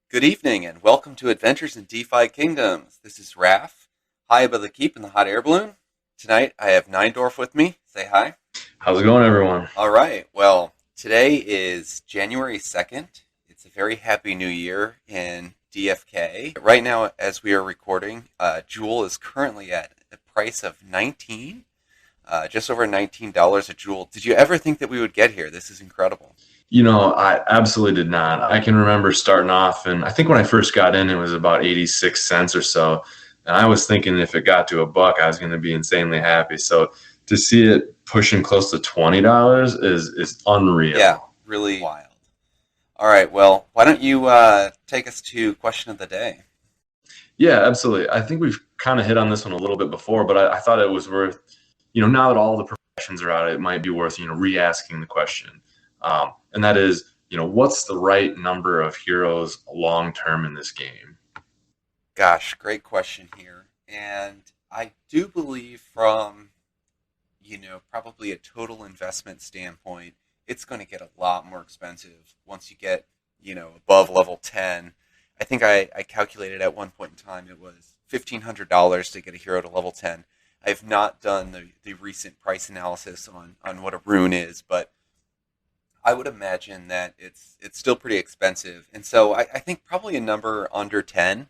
Good evening and welcome to Adventures in DeFi Kingdoms. This is Raph, high above the keep in the hot air balloon. Tonight I have Neindorf with me. Say hi. How's it going, everyone? All right, well, today is January 2nd. It's a very happy new year in DFK. Right now, as we are recording, Jewel is currently at a price of 19, just over $19 a Jewel. Did you ever think that we would get here? This is incredible. I absolutely did not. I can remember starting off, and I think when I first got in, it was about 86 cents or so. And I was thinking if it got to a buck, I was going to be insanely happy. So to see it pushing close to $20 is unreal. Yeah, really wild. All right, well, why don't you take us to question of the day? Yeah, absolutely. I think we've kind of hit on this one a little bit before, but I thought it was worth, now that all the professions are out, it might be worth, re-asking the question. And that is, what's the right number of heroes long term in this game? Gosh, great question here. And I do believe from, probably a total investment standpoint, it's going to get a lot more expensive once you get, above level 10. I think I calculated at one point in time it was $1,500 to get a hero to level 10. I have not done the recent price analysis on what a rune is, but I would imagine that it's still pretty expensive. And so I think probably a number under 10,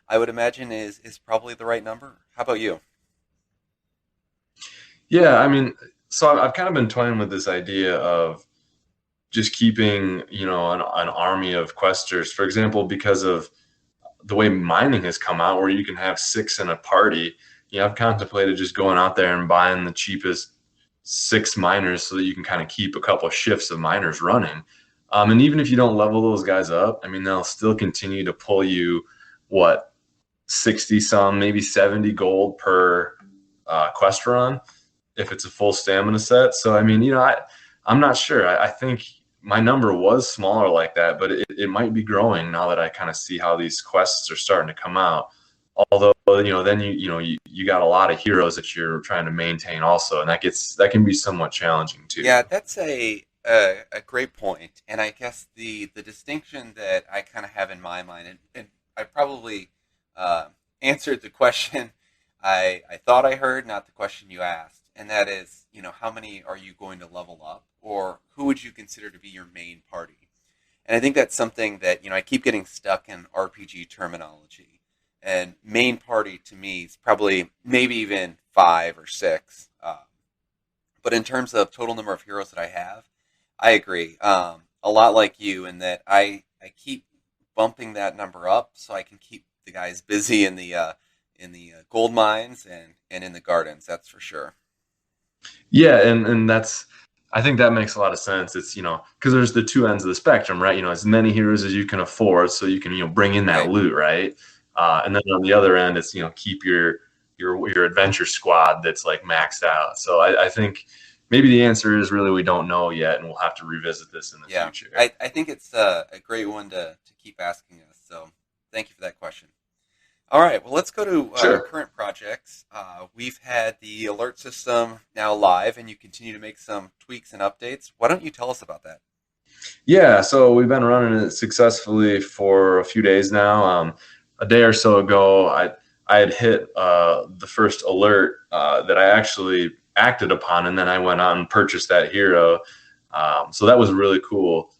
I would imagine is probably the right number. How about you? Yeah, I mean, so I've kind of been toying with this idea of just keeping, an army of questers, for example, because of the way mining has come out, where you can have six in a party. I've contemplated just going out there and buying the cheapest six miners so that you can kind of keep a couple of shifts of miners running. And even if you don't level those guys up, I mean, they'll still continue to pull you, what, 60 some, maybe 70 gold per quest run if it's a full stamina set. So, I mean, I'm not sure. I think my number was smaller like that, but it might be growing now that I kind of see how these quests are starting to come out. Although, then you got a lot of heroes that you're trying to maintain also, and that can be somewhat challenging too. Yeah, that's a great point. And I guess the distinction that I kind of have in my mind, and I probably answered the question I thought I heard, not the question you asked, and that is, how many are you going to level up, or who would you consider to be your main party? And I think that's something that, I keep getting stuck in RPG terminology. And main party to me is probably maybe even five or six. But in terms of total number of heroes that I have, I agree. A lot like you in that I keep bumping that number up so I can keep the guys busy in the gold mines and in the gardens. That's for sure. Yeah, and that's I think that makes a lot of sense. It's because there's the two ends of the spectrum, right? As many heroes as you can afford, so you can bring in that Right. loot, right? And then on the other end, it's keep your adventure squad that's like maxed out. So I think maybe the answer is really we don't know yet, and we'll have to revisit this in the Yeah, future. I think it's a great one to keep asking us. So thank you for that question. All right, well, let's go to Sure. current projects. We've had the alert system now live, and you continue to make some tweaks and updates. Why don't you tell us about that? Yeah, so we've been running it successfully for a few days now. A day or so ago, I had hit the first alert that I actually acted upon, and then I went out and purchased that hero. So that was really cool.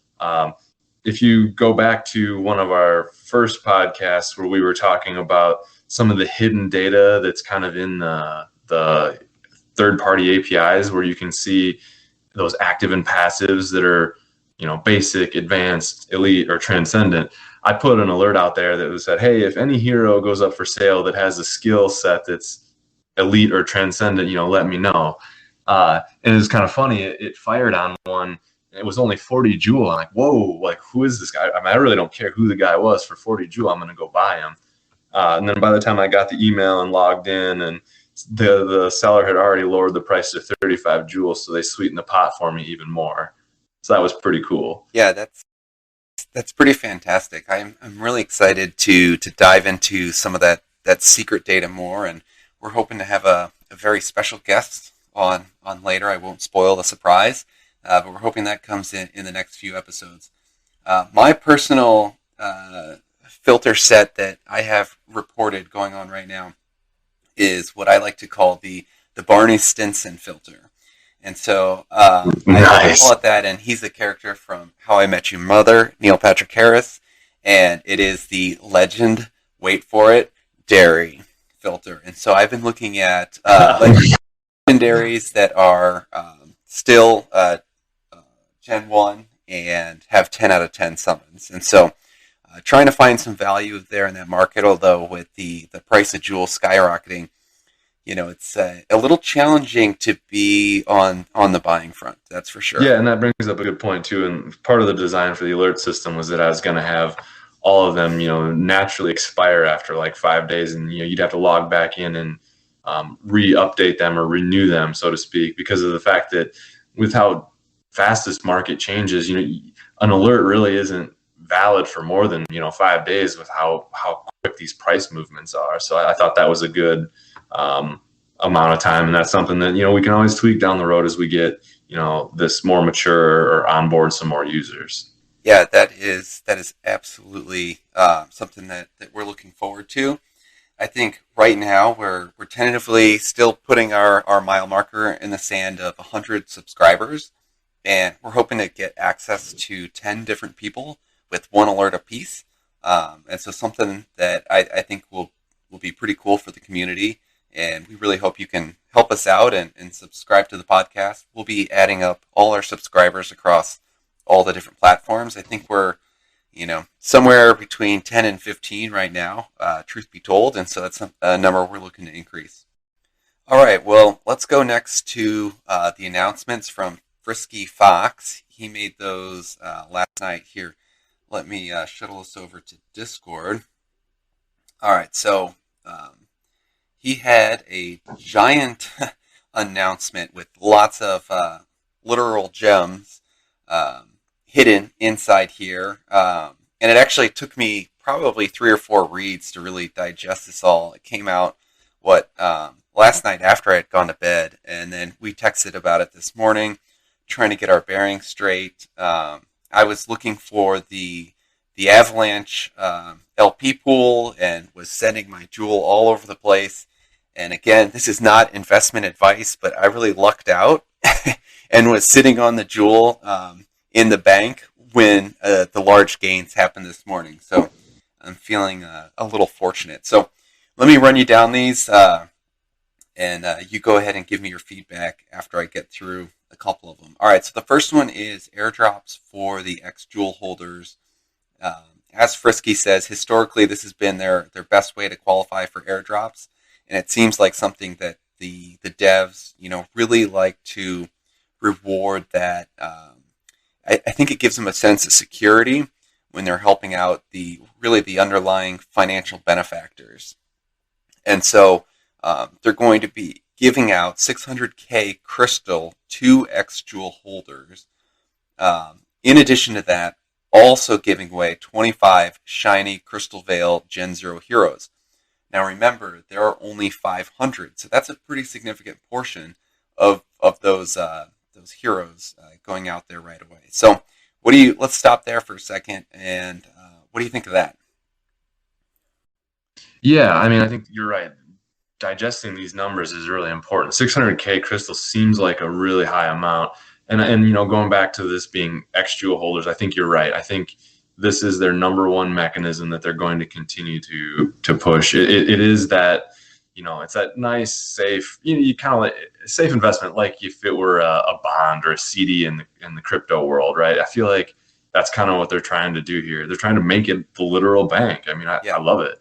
If you go back to one of our first podcasts where we were talking about some of the hidden data that's kind of in the third-party APIs, where you can see those active and passives that are basic, advanced, elite, or transcendent. I put an alert out there that said, hey, if any hero goes up for sale that has a skill set that's elite or transcendent, let me know. And it was kind of funny. It fired on one. It was only 40 jewel. I'm like, whoa, like, who is this guy? I mean, I really don't care who the guy was. For 40 jewel, I'm going to go buy him. And then by the time I got the email and logged in, and the seller had already lowered the price to 35 jewels, so they sweetened the pot for me even more. So that was pretty cool. Yeah, that's pretty fantastic. I'm really excited to dive into some of that secret data more, and we're hoping to have a very special guest on later. I won't spoil the surprise, but we're hoping that comes in the next few episodes. My personal filter set that I have reported going on right now is what I like to call the Barney Stinson filter. And so I call Nice. it that, and he's a character from How I Met Your Mother, Neil Patrick Harris, and it is the legend, wait for it, dairy filter. And so I've been looking at legendaries that are still Gen 1 and have 10 out of 10 summons. And so trying to find some value there in that market, although with the price of jewels skyrocketing, it's a little challenging to be on the buying front. That's for sure. Yeah, and that brings up a good point too. And part of the design for the alert system was that I was going to have all of them, naturally expire after like 5 days, and you'd have to log back in and re-update them or renew them, so to speak, because of the fact that with how fast this market changes, an alert really isn't valid for more than 5 days with how quick these price movements are. So I thought that was a good amount of time, and that's something that we can always tweak down the road as we get this more mature or onboard some more users. Yeah, that is absolutely something that we're looking forward to. I think right now we're tentatively still putting our mile marker in the sand of 100 subscribers, and we're hoping to get access to 10 different people with one alert apiece. And so something that I think will be pretty cool for the community, and we really hope you can help us out and subscribe to the podcast. We'll be adding up all our subscribers across all the different platforms. I think we're somewhere between 10 and 15 right now, truth be told, and so that's a number we're looking to increase. All right, well, let's go next to the announcements from Frisky Fox. He made those last night. Here, let me shuttle us over to Discord. All right, so he had a giant announcement with lots of literal gems hidden inside here. And it actually took me probably 3 or 4 reads to really digest this all. It came out, last night after I had gone to bed, and then we texted about it this morning, trying to get our bearings straight. I was looking for the Avalanche LP pool and was sending my Jewel all over the place. And again, this is not investment advice, but I really lucked out and was sitting on the Jewel in the bank when the large gains happened this morning. So I'm feeling a little fortunate. So let me run you down these, and you go ahead and give me your feedback after I get through a couple of them. All right, so the first one is airdrops for the X-Jewel holders. As Frisky says, historically this has been their best way to qualify for airdrops, and it seems like something that the devs really like to reward. That I think it gives them a sense of security when they're helping out the underlying financial benefactors. And so they're going to be giving out 600K crystal to X-Jewel holders. In addition to that, also giving away 25 shiny Crystalvale Gen 0 heroes. Now remember, there are only 500, so that's a pretty significant portion of those heroes going out there right away. So let's stop there for a second, and what do you think of that? Yeah, I mean, I think you're right. Digesting these numbers is really important. 600K crystal seems like a really high amount. And going back to this being X-Jewel holders, I think you're right. I think this is their number one mechanism that they're going to continue to push. It is that, it's that nice, safe, you kind of like safe investment, like if it were a bond or a CD in the crypto world, right? I feel like that's kind of what they're trying to do here. They're trying to make it the literal bank. I mean, I love it.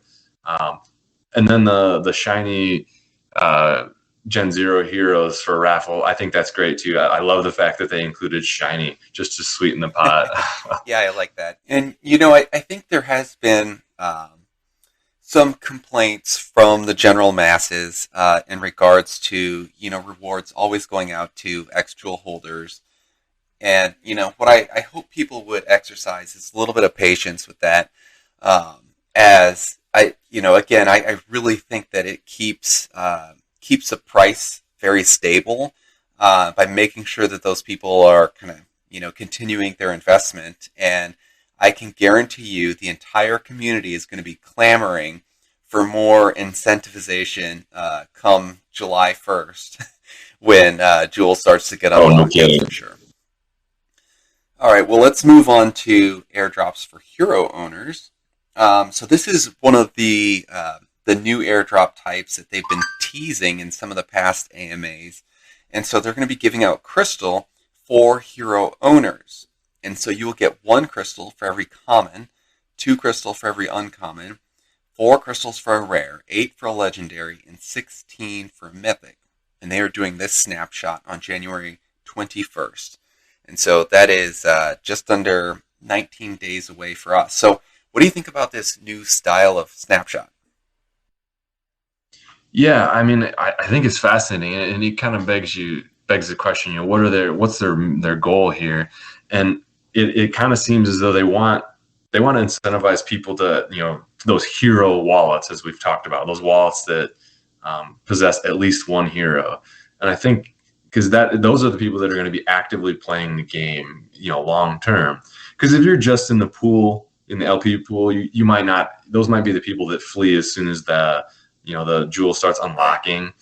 And then the shiny Gen 0 heroes for raffle, I think that's great too. I love the fact that they included shiny just to sweeten the pot. Yeah, I like that. And I think there has been some complaints from the general masses in regards to rewards always going out to X-Jewel holders. And what I hope people would exercise is a little bit of patience with that, as I really think that it keeps the price very stable by making sure that those people are kind of continuing their investment. And I can guarantee you the entire community is going to be clamoring for more incentivization come July 1st when Jewel starts to get Oh, no unlocked, that's kidding. for sure. All right, well, let's move on to airdrops for hero owners. So this is one of the new airdrop types that they've been teasing in some of the past AMAs, and so they're going to be giving out crystal for hero owners, and so you will get one crystal for every common, two crystal for every uncommon, four crystals for a rare, eight for a legendary, and 16 for a mythic. And they are doing this snapshot on January 21st. And so that is just under 19 days away for us. So, what do you think about this new style of snapshot? Yeah, I mean, I think it's fascinating, and it kind of begs the question, what's their goal here, and it kind of seems as though they want to incentivize people to those hero wallets, as we've talked about, those wallets that possess at least one hero, and I think because that those are the people that are going to be actively playing the game, long term. Because if you're just in the pool, in the LP pool, you might not. Those might be the people that flee as soon as the jewel starts unlocking.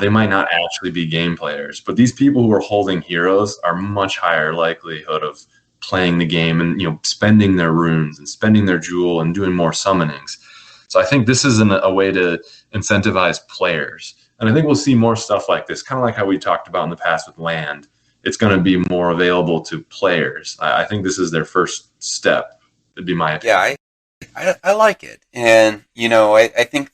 They might not actually be game players, but these people who are holding heroes are much higher likelihood of playing the game and spending their runes and spending their jewel and doing more summonings. So I think this is a way to incentivize players, and I think we'll see more stuff like this, kind of like how we talked about in the past with land. It's going to be more available to players. I think this is their first step. Would be my Yeah, opinion. I like it. And, I think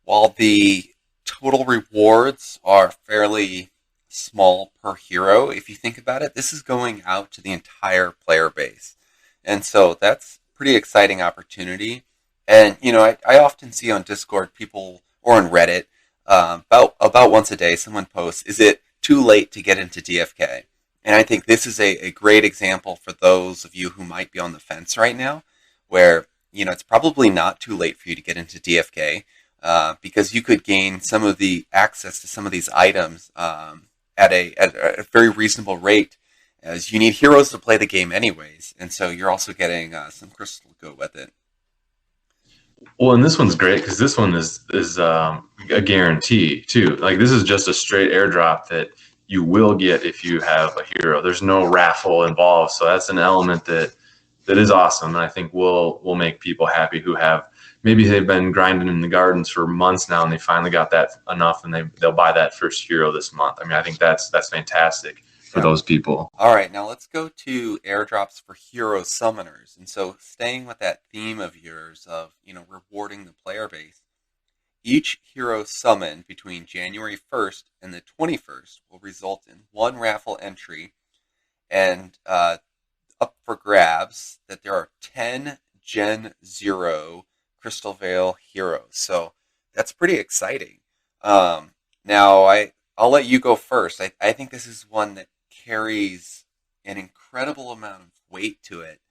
while the total rewards are fairly small per hero, if you think about it, this is going out to the entire player base. And so that's pretty exciting opportunity. And, I often see on Discord people or on Reddit about once a day someone posts, is it too late to get into DFK? And I think this is a great example for those of you who might be on the fence right now, where, it's probably not too late for you to get into DFK because you could gain some of the access to some of these items at a very reasonable rate, as you need heroes to play the game anyways, and so you're also getting some crystal to go with it. Well, and this one's great because this one is a guarantee too. Like this is just a straight airdrop that you will get if you have a hero. There's no raffle involved, so that's an element that is awesome, and I think will make people happy who have maybe they've been grinding in the gardens for months now, and they finally got that enough, and they'll buy that first hero this month. I mean, I think that's fantastic for Yeah. those people. All right, now let's go to airdrops for hero summoners. And so, staying with that theme of yours of rewarding the player base, each hero summon between January 1st and the 21st will result in one raffle entry, and up for grabs that there are 10 Gen 0 Crystalvale heroes. So that's pretty exciting. Now, I'll let you go first. I think this is one that carries an incredible amount of weight to it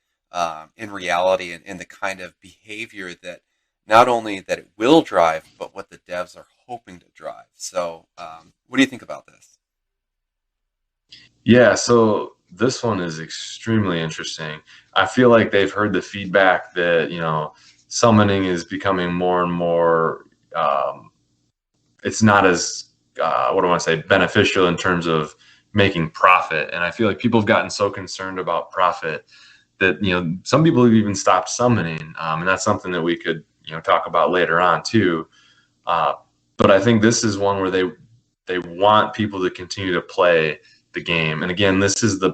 in reality, and in the kind of behavior that not only that it will drive, but what the devs are hoping to drive. So, what do you think about this? Yeah, so this one is extremely interesting. I feel like they've heard the feedback that summoning is becoming more and more. It's not as what do I want to say, beneficial in terms of making profit. And I feel like people have gotten so concerned about profit that some people have even stopped summoning, and that's something that we could talk about later on too. Uh, but I think this is one where they want people to continue to play the game. And again, this is the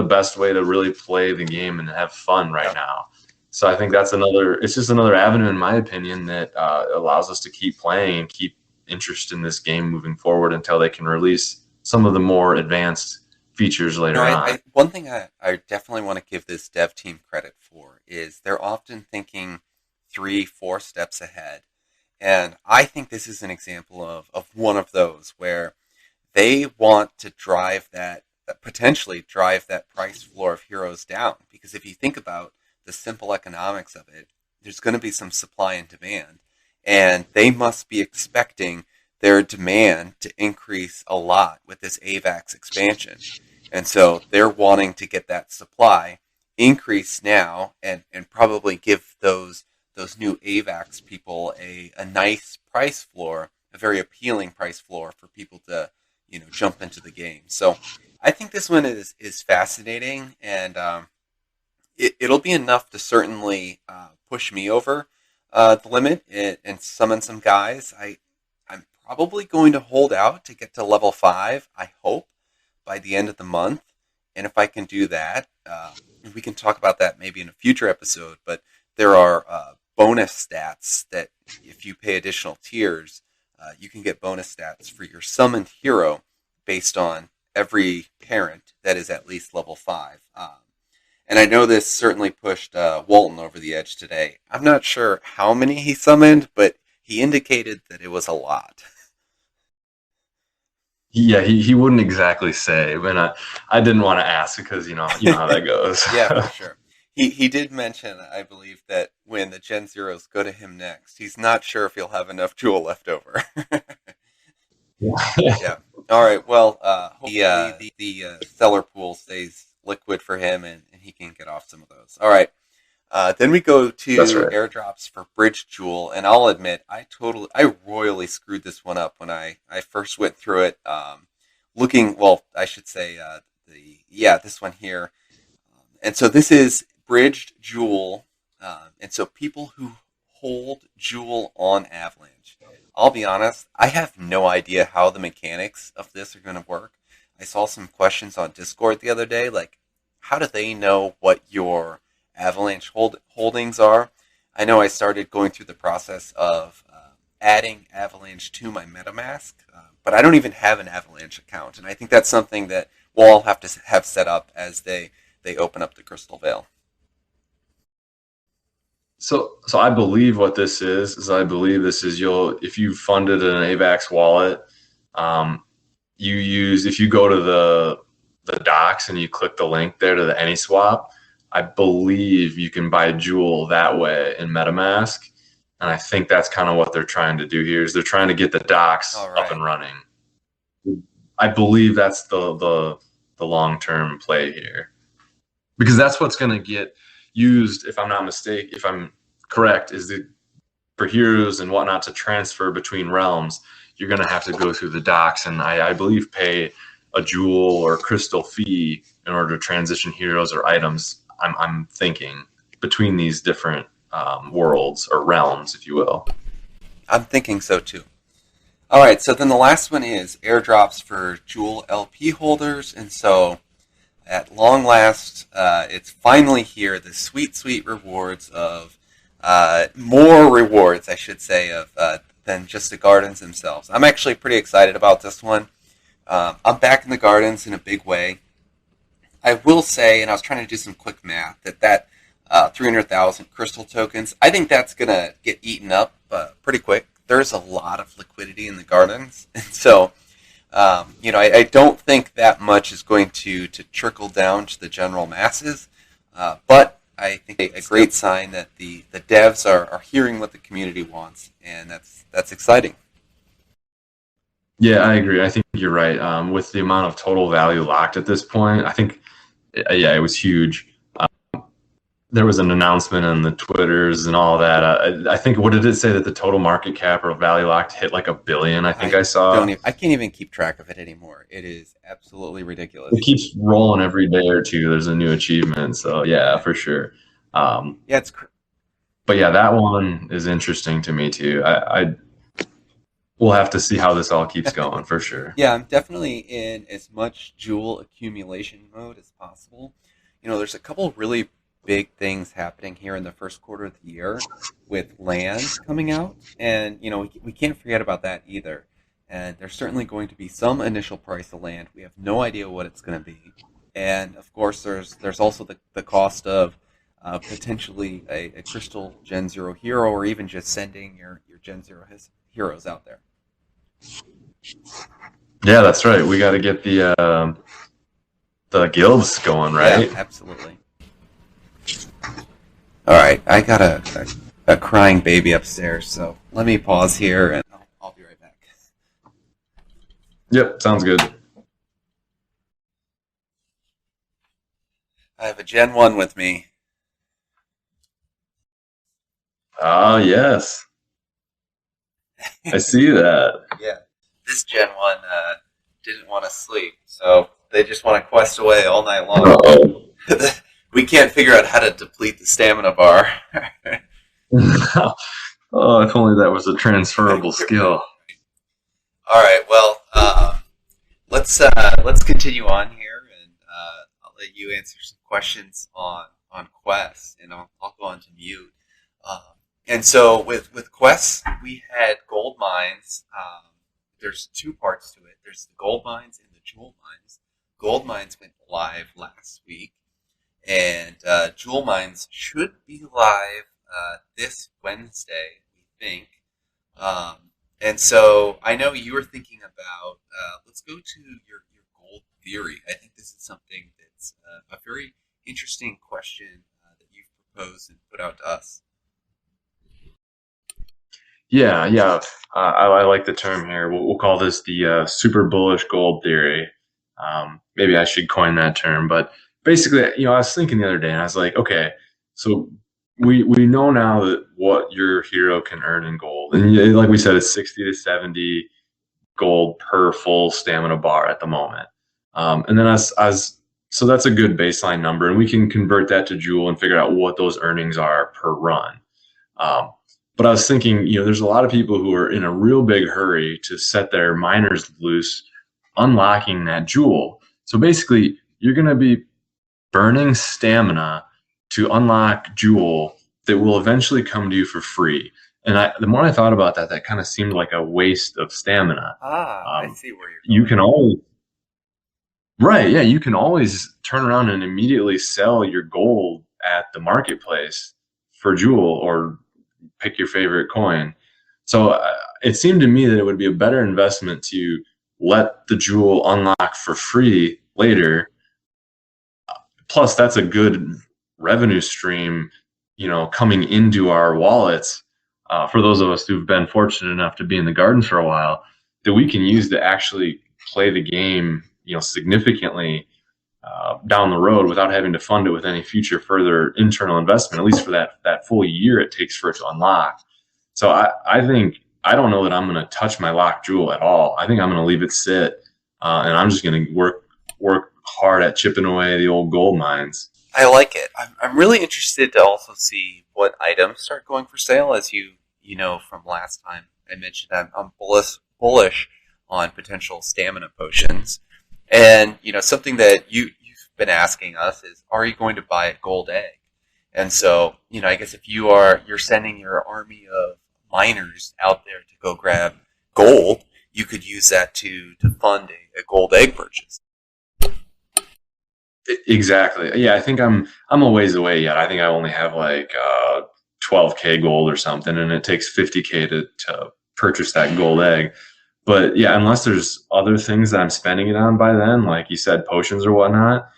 best way to really play the game and have fun right Yeah. now. So I think it's just another avenue, in my opinion, that allows us to keep playing and keep interest in this game moving forward until they can release some of the more advanced features later on. One thing I definitely want to give this dev team credit for is they're often thinking three, four steps ahead. And I think this is an example of one of those where they want to potentially drive that price floor of heroes down. Because if you think about the simple economics of it, there's going to be some supply and demand. And they must be expecting their demand to increase a lot with this AVAX expansion. And so they're wanting to get that supply increase now and probably give those new AVAX people a nice price floor, a very appealing price floor for people to jump into the game. So I think this one is fascinating, and it'll be enough to certainly push me over the limit and summon some guys. I'm probably going to hold out to get to level 5, I hope, by the end of the month. And if I can do that, we can talk about that maybe in a future episode, but there are bonus stats that if you pay additional tiers, you can get bonus stats for your summoned hero based on every parent that is at least level 5. And I know this certainly pushed Walton over the edge today. I'm not sure how many he summoned, but he indicated that it was a lot. Yeah, he wouldn't exactly say, but I didn't want to ask because you know how that goes. Yeah, for sure. He did mention, I believe, that when the Gen Zeros go to him next, he's not sure if he'll have enough jewel left over. Yeah. All right. Well, hopefully the seller pool stays liquid for him, and he can get off some of those. All right. Then we go to airdrops for Bridge Jewel, and I'll admit I royally screwed this one up when I first went through it. I should say this one here, and so this is Bridged Jewel, and so people who hold Jewel on Avalanche. I'll be honest, I have no idea how the mechanics of this are going to work. I saw some questions on Discord the other day, like how do they know what your Avalanche holdings are? I know I started going through the process of adding Avalanche to my MetaMask, but I don't even have an Avalanche account, and I think that's something that we'll all have to have set up as they open up the Crystalvale. So I believe what this is I believe this is if you funded an AVAX wallet, if you go to the docs and you click the link there to the AnySwap, I believe you can buy Jewel that way in MetaMask, and I think that's kind of what they're trying to do here. Is they're trying to get the docs up and running. I believe that's the long-term play here, because that's what's going to get used, if I'm not mistaken, if I'm correct, is that for heroes and whatnot to transfer between realms, you're going to have to go through the docs, and I believe pay a jewel or crystal fee in order to transition heroes or items. I'm thinking between these different worlds or realms, if you will. I'm thinking so too. All right, so then the last one is airdrops for Jewel LP holders, and so at long last, it's finally here. The sweet, sweet rewards of more rewards, I should say, of than just the gardens themselves. I'm actually pretty excited about this one. I'm back in the gardens in a big way. I will say, and I was trying to do some quick math, that 300,000 crystal tokens, I think that's going to get eaten up pretty quick. There's a lot of liquidity in the gardens, and so I don't think that much is going to trickle down to the general masses, but I think a great sign that the devs are hearing what the community wants, and that's exciting. Yeah, I agree. I think you're right. With the amount of total value locked at this point, I think, it was huge. There was an announcement on the Twitters and all that. I think, what did it say, that the total market cap or value locked hit like $1 billion? I think I saw. I can't even keep track of it anymore. It is absolutely ridiculous. It keeps rolling every day or two. There's a new achievement. So yeah, for sure. But yeah, that one is interesting to me too. We'll have to see how this all keeps going for sure. Yeah, I'm definitely in as much jewel accumulation mode as possible. There's a couple really big things happening here in the first quarter of the year with land coming out, and we can't forget about that either. And there's certainly going to be some initial price of land. We have no idea what it's going to be, and of course there's also the cost of potentially a crystal Gen Zero hero, or even just sending your Gen Zero heroes out there. Yeah, that's right. We got to get the guilds going, right? Yeah, absolutely. All right, I got a crying baby upstairs, so let me pause here, and I'll be right back. Yep, sounds good. I have a Gen 1 with me. Ah, yes. I see that. Yeah. This Gen 1 didn't want to sleep, so they just want to quest away all night long. Uh-oh. We can't figure out how to deplete the stamina bar. Oh, if only that was a transferable skill. All right, well, let's continue on here, and I'll let you answer some questions on quests, and I'll go on to mute. Um, and so with quests, we had gold mines. There's two parts to it. There's the gold mines and the jewel mines. Gold mines went live last week, and jewel mines should be live this Wednesday, we think. Um, and so I know you were thinking about, let's go to your gold theory. I think this is something that's a very interesting question that you've proposed and put out to us. Yeah, yeah. I like the term here. We'll call this the super bullish gold theory. Maybe I should coin that term. But basically, I was thinking the other day, and I was like, okay, so we know now that what your hero can earn in gold, and like we said, it's 60 to 70 gold per full stamina bar at the moment. And then as so that's a good baseline number, and we can convert that to Joule and figure out what those earnings are per run. Um, but I was thinking, there's a lot of people who are in a real big hurry to set their miners loose, unlocking that Joule. So basically, you're going to be burning stamina to unlock Joule that will eventually come to you for free. And the more I thought about that, that kind of seemed like a waste of stamina. I see where you're going. You can always, right? Yeah, you can always turn around and immediately sell your gold at the marketplace for Joule or pick your favorite coin. So it seemed to me that it would be a better investment to let the Joule unlock for free later. Plus, that's a good revenue stream, coming into our wallets. For those of us who've been fortunate enough to be in the gardens for a while, that we can use to actually play the game, significantly down the road without having to fund it with any future further internal investment, at least for that full year it takes for it to unlock. So I think, I don't know that I'm going to touch my lock Joule at all. I think I'm going to leave it sit, and I'm just going to work hard at chipping away the old gold mines. I like it. I'm really interested to also see what items start going for sale. As you know from last time, I mentioned I'm bullish on potential stamina potions. And, something that you've been asking us is, are you going to buy a gold egg? And so, I guess if you're sending your army of miners out there to go grab gold, you could use that to fund a gold egg purchase. Exactly. Yeah, I think I'm a ways away yet. I think I only have like 12K gold or something, and it takes 50K to purchase that gold egg. But yeah, unless there's other things that I'm spending it on by then, like you said, potions or whatnot,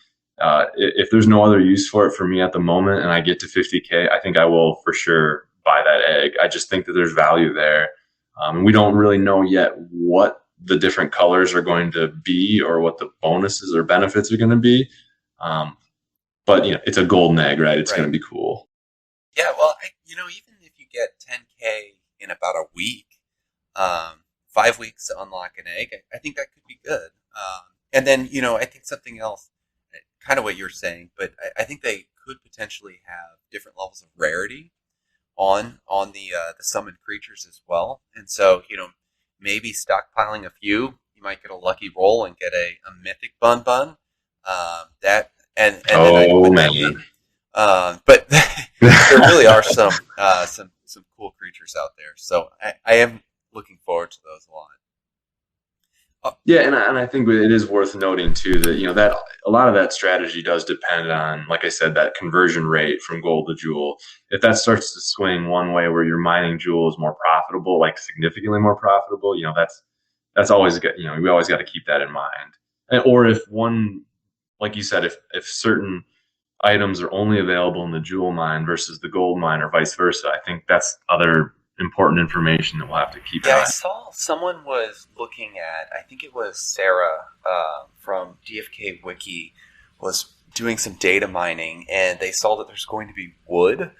if there's no other use for it for me at the moment and I get to 50K, I think I will for sure buy that egg. I just think that there's value there. And we don't really know yet what the different colors are going to be or what the bonuses or benefits are going to be. But it's a golden egg, right? It's going to be cool. Yeah, well, even if you get 10K in about a week, 5 weeks to unlock an egg, I think that could be good. And then, I think something else, kind of what you're saying, but I think they could potentially have different levels of rarity on the summoned creatures as well. And so, maybe stockpiling a few, you might get a lucky roll and get a mythic bun. And then I put that in. But there really are some cool creatures out there. So I am looking forward to those a lot. Yeah, and I think it is worth noting too that that a lot of that strategy does depend on, like I said, that conversion rate from gold to Joule. If that starts to swing one way where your mining Joule is more profitable, like significantly more profitable, that's always good. We always got to keep that in mind. Or if one, like you said, if certain items are only available in the Joule mine versus the gold mine, or vice versa, I think that's other important information that we'll have to keep in mind. I saw someone was looking at, I think it was Sarah from DFK Wiki, was doing some data mining, and they saw that there's going to be wood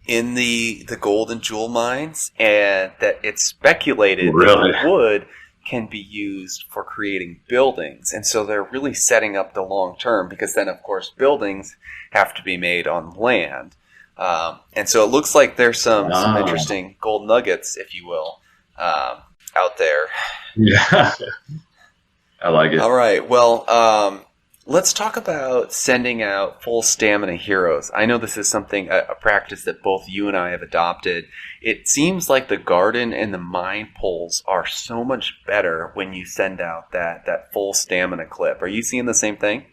in the gold and jewel mines, and that it's speculated that the wood can be used for creating buildings. And so they're really setting up the long term, because then, of course, buildings have to be made on land. And so it looks like there's some interesting gold nuggets, if you will, out there. Yeah, I like it. All right. Well, let's talk about sending out full stamina heroes. I know this is something, a practice that both you and I have adopted. It seems like the garden and the mine pulls are so much better when you send out that full stamina clip. Are you seeing the same thing?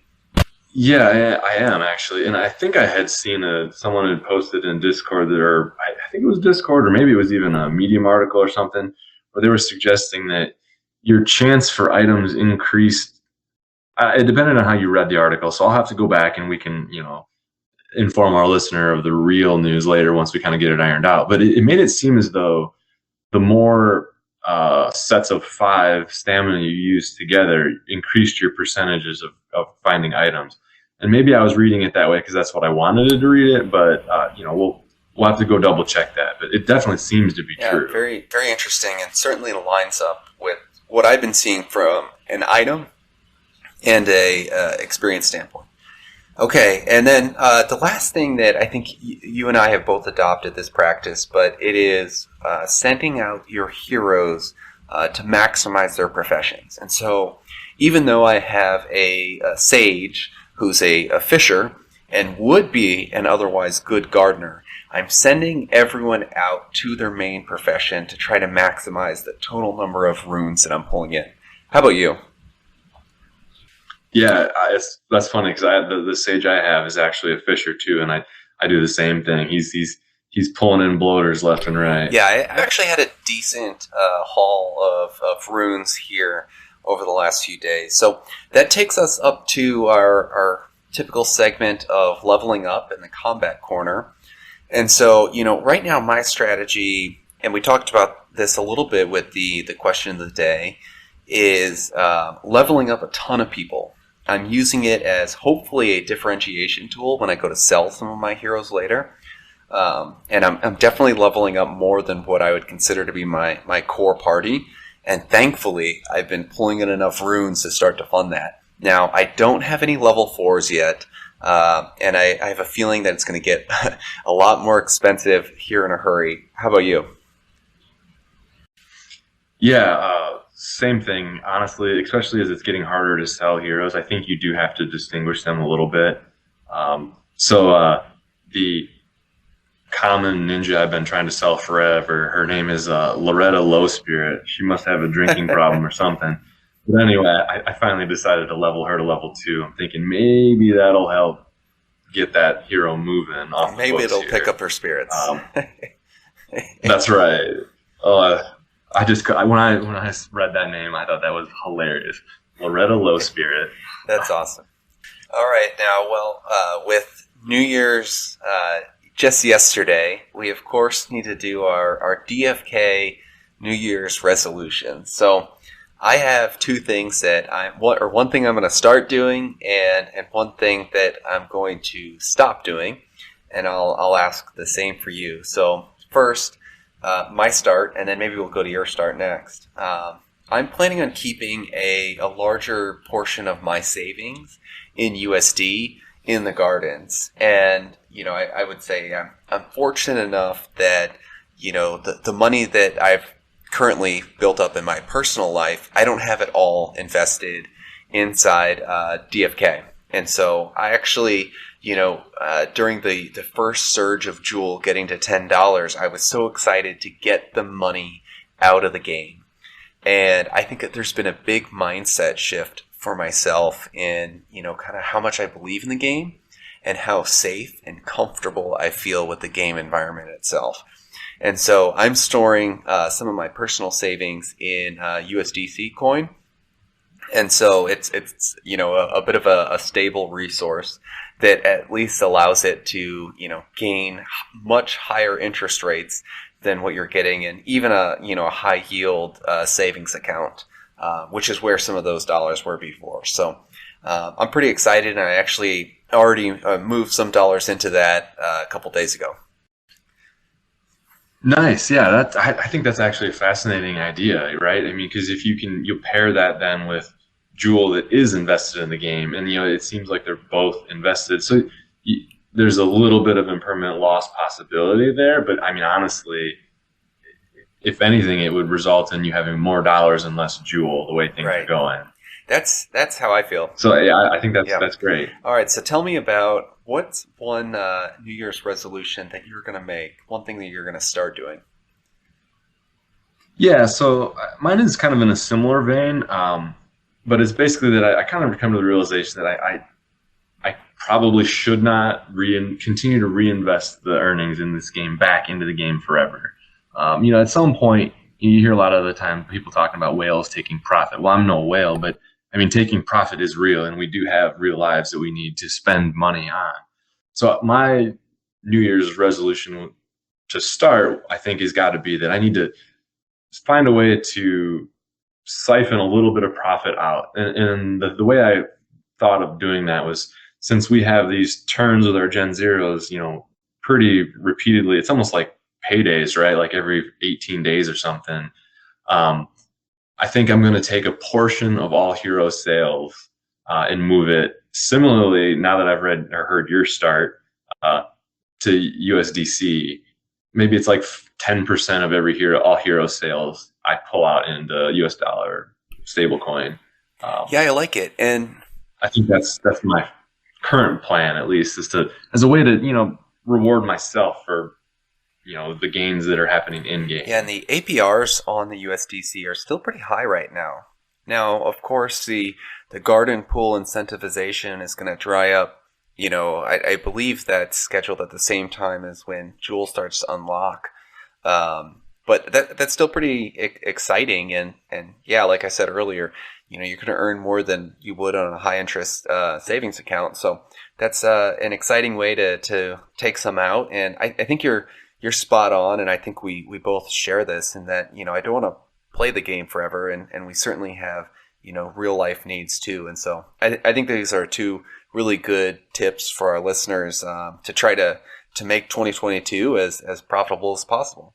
Yeah, I am actually, and I think I had seen someone had posted in Discord, or I think it was Discord, or maybe it was even a Medium article or something, where they were suggesting that your chance for items increased. It depended on how you read the article, so I'll have to go back and we can, inform our listener of the real news later once we kind of get it ironed out. But it made it seem as though the more sets of 5 stamina you use together increased your percentages of finding items. And maybe I was reading it that way because that's what I wanted to read it, but we'll have to go double check that. But it definitely seems to be true. Very, very interesting, and certainly lines up with what I've been seeing from an item and a experience standpoint. Okay, and then the last thing that I think you and I have both adopted this practice, but it is sending out your heroes to maximize their professions. And so even though I have a sage who's a fisher and would be an otherwise good gardener, I'm sending everyone out to their main profession to try to maximize the total number of runes that I'm pulling in. How about you? Yeah, that's funny because the sage I have is actually a fisher too, and I do the same thing. He's pulling in bloaters left and right. Yeah, I actually had a decent haul of runes here over the last few days. So that takes us up to our typical segment of leveling up in the combat corner. And so, right now my strategy, and we talked about this a little bit with the question of the day, is leveling up a ton of people. I'm using it as hopefully a differentiation tool when I go to sell some of my heroes later. And I'm definitely leveling up more than what I would consider to be my core party. And thankfully, I've been pulling in enough runes to start to fund that. Now, I don't have any level 4s yet. And I have a feeling that it's going to get a lot more expensive here in a hurry. How about you? Yeah, same thing, honestly, especially as it's getting harder to sell heroes. I think you do have to distinguish them a little bit. So the common ninja I've been trying to sell forever, her name is Loretta Low Spirit. She must have a drinking problem or something. But anyway, I finally decided to level her to level 2. I'm thinking maybe that'll help get that hero moving off. Maybe it'll pick up her spirits. That's right. When I read that name, I thought that was hilarious. Loretta Low Spirit. That's awesome. All right, now, with New Year's just yesterday, we of course need to do our DFK New Year's resolution. So I have 2 things that one thing I'm going to start doing, and one thing that I'm going to stop doing, and I'll ask the same for you. So first, my start, and then maybe we'll go to your start next. I'm planning on keeping a larger portion of my savings in USD in the gardens. And, I would say I'm fortunate enough that, the money that I've currently built up in my personal life, I don't have it all invested inside DFK. And so I actually, during the first surge of Jewel getting to $10, I was so excited to get the money out of the game. And I think that there's been a big mindset shift for myself in, kind of how much I believe in the game and how safe and comfortable I feel with the game environment itself. And so I'm storing some of my personal savings in USDC coin. And so it's a bit of a stable resource that at least allows it to, gain much higher interest rates than what you're getting in even a high yield savings account, which is where some of those dollars were before. So I'm pretty excited, and I actually already moved some dollars into that a couple days ago. Nice. Yeah, I think that's actually a fascinating idea, right? I mean, because if you'll pair that then with Jewel that is invested in the game, and it seems like they're both invested. So you, there's a little bit of impermanent loss possibility there, but I mean, honestly, if anything, it would result in you having more dollars and less Jewel the way things are going. That's how I feel. So yeah, I think that's great. All right, so tell me about what's one New Year's resolution that you're going to make, one thing that you're going to start doing. Yeah, so mine is kind of in a similar vein, but it's basically that I kind of come to the realization that I probably should not continue to reinvest the earnings in this game back into the game forever. At some point, you hear a lot of the time people talking about whales taking profit. Well, I'm no whale, but I mean, taking profit is real, and we do have real lives that we need to spend money on. So my New Year's resolution to start, I think, has got to be that I need to find a way to siphon a little bit of profit out. And the way I thought of doing that was, since we have these turns with our Gen Zeros, pretty repeatedly, it's almost like paydays, right? Like every 18 days or something. I think I'm going to take a portion of all hero sales and move it similarly, now that I've read or heard your start, to USDC. Maybe it's like 10% of all hero sales I pull out into US dollar stablecoin. Yeah, I like it. And I think that's my current plan, at least, as a way to, reward myself for the gains that are happening in game. Yeah, and the APRs on the USDC are still pretty high right now. Now, of course, the garden pool incentivization is going to dry up. I believe that's scheduled at the same time as when Jewel starts to unlock. But that's still pretty exciting. And yeah, like I said earlier, you're going to earn more than you would on a high interest savings account. So that's an exciting way to take some out. And I think you're spot on, and I think we both share this in that, I don't want to play the game forever, and we certainly have, real life needs too. And so I think these are two really good tips for our listeners to try to make 2022 as profitable as possible.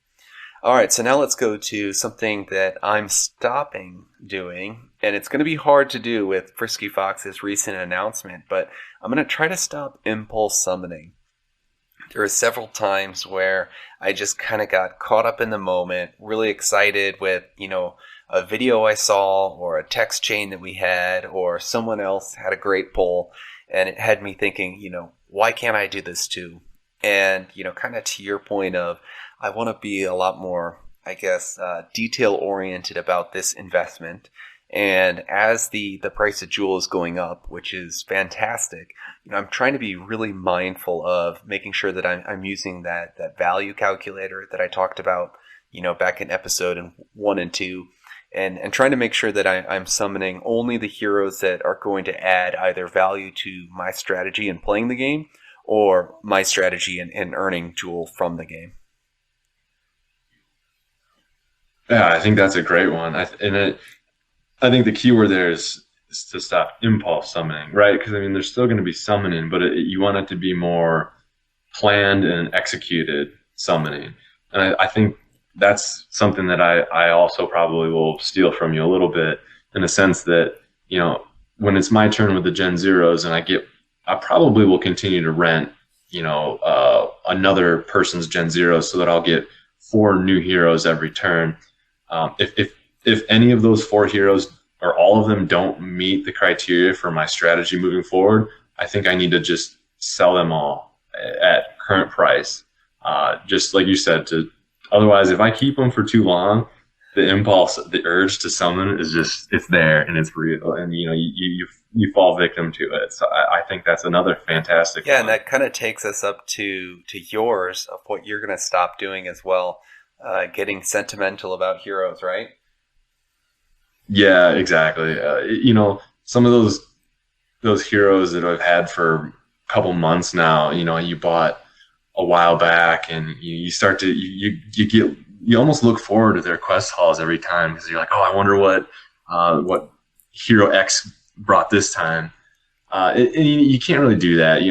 All right, so now let's go to something that I'm stopping doing, and it's going to be hard to do with Frisky Fox's recent announcement, but I'm going to try to stop impulse summoning. There were several times where I just kind of got caught up in the moment, really excited with, a video I saw or a text chain that we had, or someone else had a great pull, and it had me thinking, why can't I do this too? And, kind of to your point of, I want to be a lot more, I guess, detail oriented about this investment. And as the price of Jewel is going up, which is fantastic, I'm trying to be really mindful of making sure that I'm using that value calculator that I talked about, back in episode 1 and 2, and trying to make sure that I'm summoning only the heroes that are going to add either value to my strategy in playing the game or my strategy in earning Jewel from the game. Yeah, I think that's a great one. I think the key word there is to stop impulse summoning, right? Because, there's still going to be summoning, but you want it to be more planned and executed summoning. And I think that's something that I also probably will steal from you a little bit, in the sense that, when it's my turn with the Gen Zeros and I probably will continue to rent, another person's Gen Zeros so that I'll get 4 new heroes every turn. If any of those 4 heroes or all of them don't meet the criteria for my strategy moving forward, I think I need to just sell them all at current price. Just like you said, otherwise, if I keep them for too long, the urge to summon it's there and it's real, and you fall victim to it. So I think that's another fantastic one. And that kind of takes us up to yours of what you're going to stop doing as well, getting sentimental about heroes, right? Yeah, exactly. Some of those heroes that I've had for a couple months now, you bought a while back, and you start to you almost look forward to their quest hauls every time, because you're like, oh, I wonder what hero X brought this time. You can't really do that.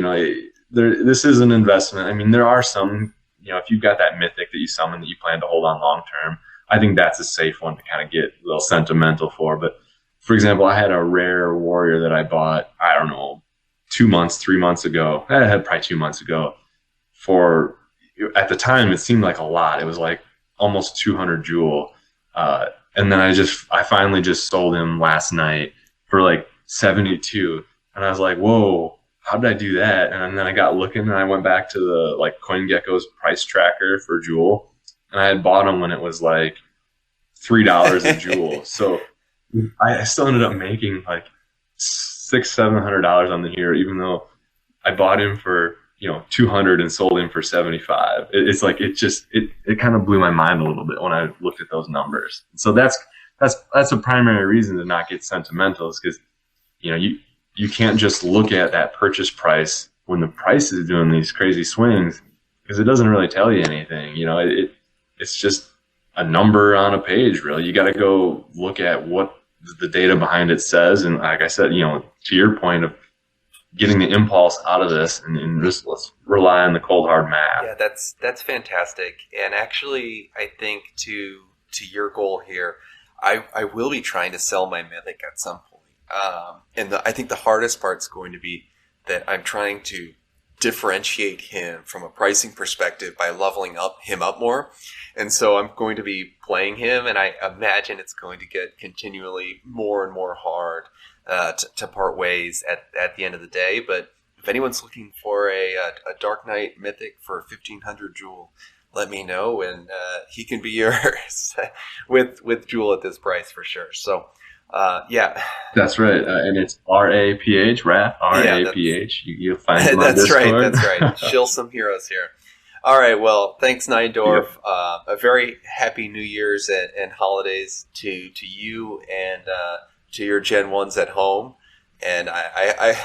This is an investment. I mean, there are some, if you've got that mythic that you summon that you plan to hold on long term, I think that's a safe one to kind of get a little sentimental for. But for example, I had a rare warrior that I bought, I don't know, 2 months, 3 months ago. I had probably 2 months ago for, at the time, it seemed like a lot. It was like almost 200 jewel. And then I finally just sold him last night for like 72. And I was like, whoa, how did I do that? And then I got looking and I went back to the like CoinGecko's price tracker for jewel. And I had bought him when it was like $3 a jewel. So I still ended up making like $600-700 on the hero, even though I bought him for 200 and sold him for 75. It's like it kind of blew my mind a little bit when I looked at those numbers. So that's a primary reason to not get sentimental, is because you can't just look at that purchase price when the price is doing these crazy swings, because it doesn't really tell you anything. It's just a number on a page. Really, you got to go look at what the data behind it says. And like I said, to your point of getting the impulse out of this and just let's rely on the cold hard math. Yeah, that's fantastic. And actually, I think to your goal here, I will be trying to sell my mythic at some point. And I think the hardest part's going to be that I'm trying to differentiate him from a pricing perspective by leveling him up more. And so I'm going to be playing him, and I imagine it's going to get continually more and more hard to part ways at the end of the day. But if anyone's looking for a Dark Knight mythic for 1500 jewel, let me know, and he can be yours with jewel at this price for sure. So yeah, that's right. And it's RAPH, Raph, RAPH. You'll find him on that's Discord. That's right. Shill some heroes here. All right. Well, thanks, Neindorf. Yep. A very happy New Year's and holidays to you and to your Gen 1s at home. And I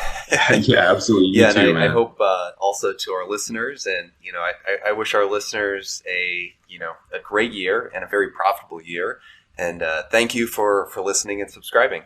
yeah, absolutely. Yeah, too, and I hope also to our listeners, and I wish our listeners a great year and a very profitable year. And thank you for listening and subscribing.